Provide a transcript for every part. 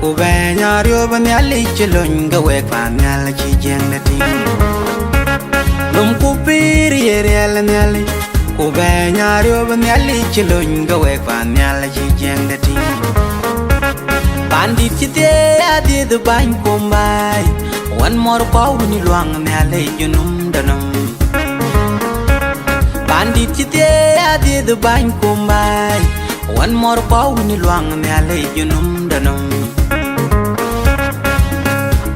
Ku be nyario ban yali chilon ga wek pan yal chi jeng na ting Lum ku pir yeri yal nyali Ku be nyario ban yali chilon ga wek pan yal chi jeng na ting Pandit chite adi du ban kumbai One more power ni luang nyali junum danum Pandit chite adi du ban kumbai One more power ni luang nyali junum danum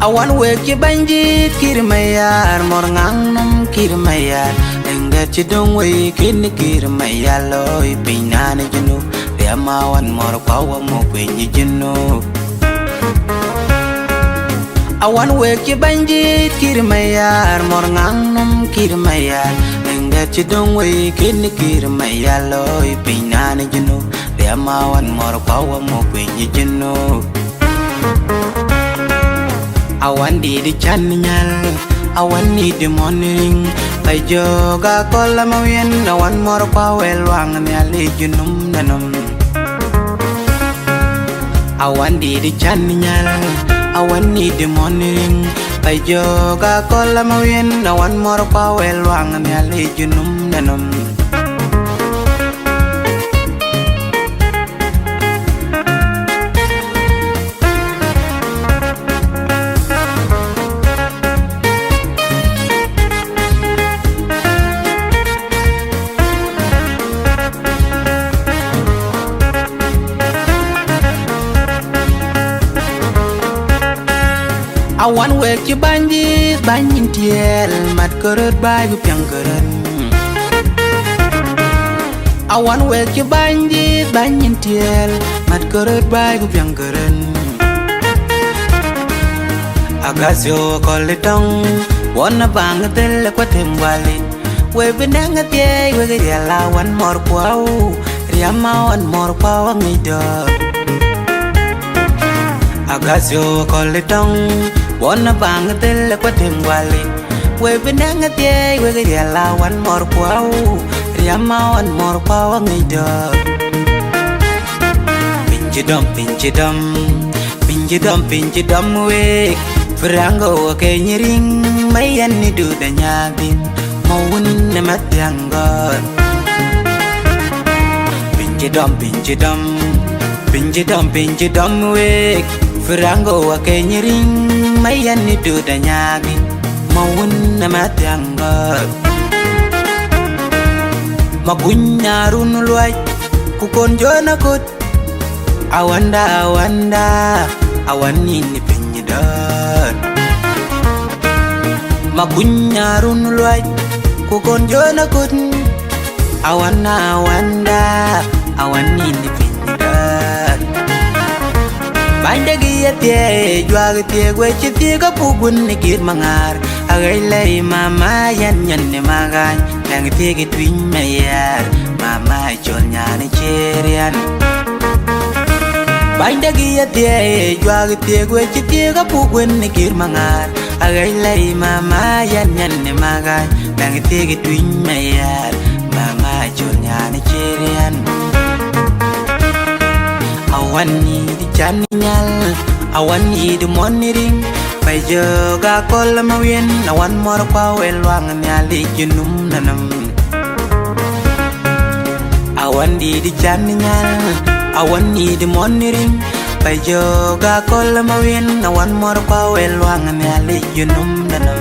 Awan weki banjit kirmayar mor ngangnum kirmayar Engat cidung wekin kirmayar loy pinane jenu Riamawan mor kawa mo penyi jenu Awan weki banjit kirmayar mor ngangnum kirmayar Engat cidung wekin kirmayar loy pinane jenu Riamawan mor kawa mo penyi jenu Awan di chanyal, awan ni di morning. Pai joga kola mawin, awan mor pawel wang nyali junum nanum. Awan di chanyal, awan ni di morning. Pai joga kola mawin, awan mor pawel wang nyali junum nanum. Awan wek ci banjit banyin tiel mat kerut bay gu piang keren Awan wek ci banjit banyin tiel mat kerut bay gu piang keren Agasio kolitong wana bang del ko tembali we benang tie we ge lawan mor kwau riamawan mor kwau ngidor Agasio kolitong Wana bang del ko tembali we benang tie we ge lawan mor kwau riamawan mor kwau ngidor Pinjidom pinjidom we Frango ke nyiring mayan ni du danyabin mawun na matyangon Pinjidom we Frango ke nyiring mayan ni du danyabin mawun na matyangon Magunyarun luay kukon jona kut awanda awan ni pinjidon Magunyarun luay kukon jona kut awanda awan ni pinjidon Banda giya tie juag tie gwe tie ka pugun ni kir mangar agai lai mama yan ne magan nang tie ki twin mayar mama chon nyane cherian Banda giya tie juag tie gwe tie ka pugun ni kir mangar agai lai mama yan ne magan nang tie ki twin mayar mama chon nyane cherian Awan ni di chanyal, awan ni di monitoring. Pai joga kola mawin, awan mor pawel wang nyali junum nanam. Awan di chanyal, awan ni di monitoring. Pai joga kola mawin, awan mor pawel wang nyali junum nanam.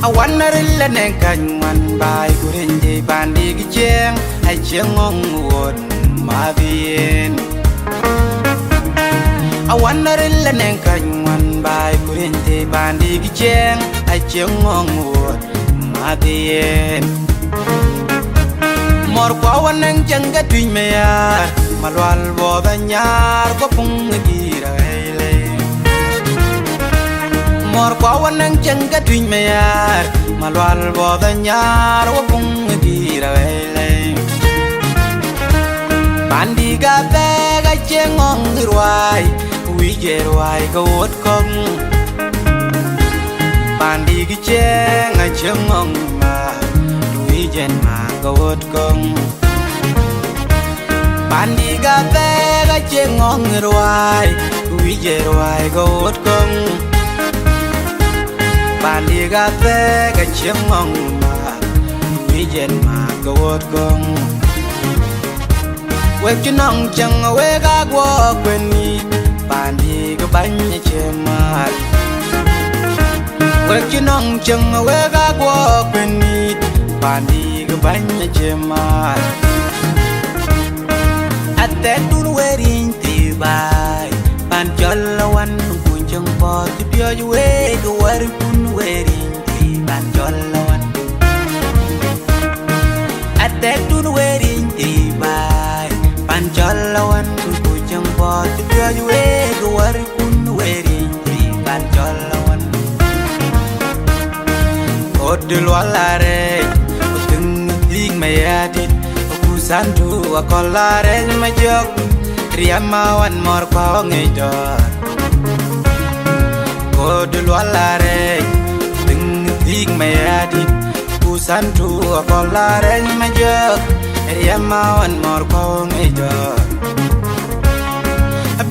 Awan narilla neng kanyman bay kurenje bandi gijeng ay jengong won mabien Awan narilla neng kanyman bay kurenje bandi gijeng ay jengong won mabien Mor kwawan neng jengga tuin meya malwal boda nyar ko pung gira Mor kwawan nang jengga tuin mayar malwal boda nyar wapung gira wele Bandi ga bega jengong girwai wijer wai go wot kong pandi gi cheng a chengong ma wijen ma go wot kong pandi ga be ga chengong rwai wijer wai go wot kong pandi ga be ga chengong ma wijen ma go wot kong we kinong chang we ga gwo kweni pandi ga banya chemal we kinong chang we ga gwo kweni pandi ga banya chemal atte dun we rin ti bai pan jolawan kun chang po ti pyo we go war kun we rin ti pan jolawan atte dun we rin ti bai pan jolawan kun chang po ti pyo we go war kun we rin ti pan jolawan odul walare utung ing mayadit sandu akolare majok riamawan mor pawang edor kodul walare ting ting mayadit ku sandu akolare majok riamawan mor pawang edor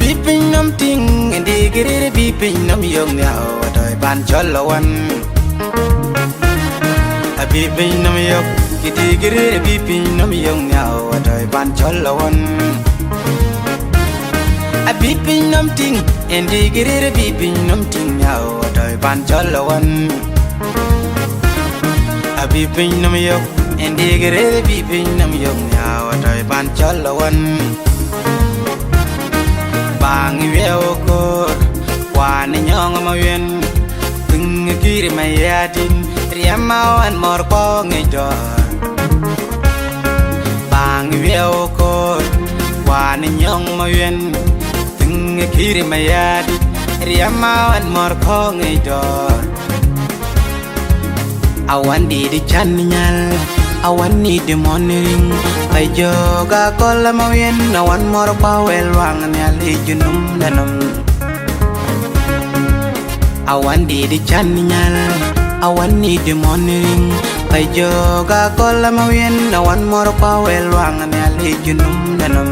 bipin nam ting ndigiri bipin nam yong nyao adoy ban jolawan bipin nam yok kiti giri bipin nam yong nyao adoy ban jolawan bipin nam ting endi giri bipin nam ting nyao adoy ban jolawan bipin nam yok endi giri bipin nam yong nyao adoy ban jolawan bang weo ko wan nyong ma wen ting giri mayadin riamawan mor po ngedor bang weo ko wan nyong ma wen ting kiri mayadi riamawan mor po ngedor awan di chan nyal awan ni de monering ay joga kola ma wen awan mor po wel wang nyali junum danum awan di chan nyal awan ni de monering ay joga kola ma wen awan mor pa wel wang me ali junum danum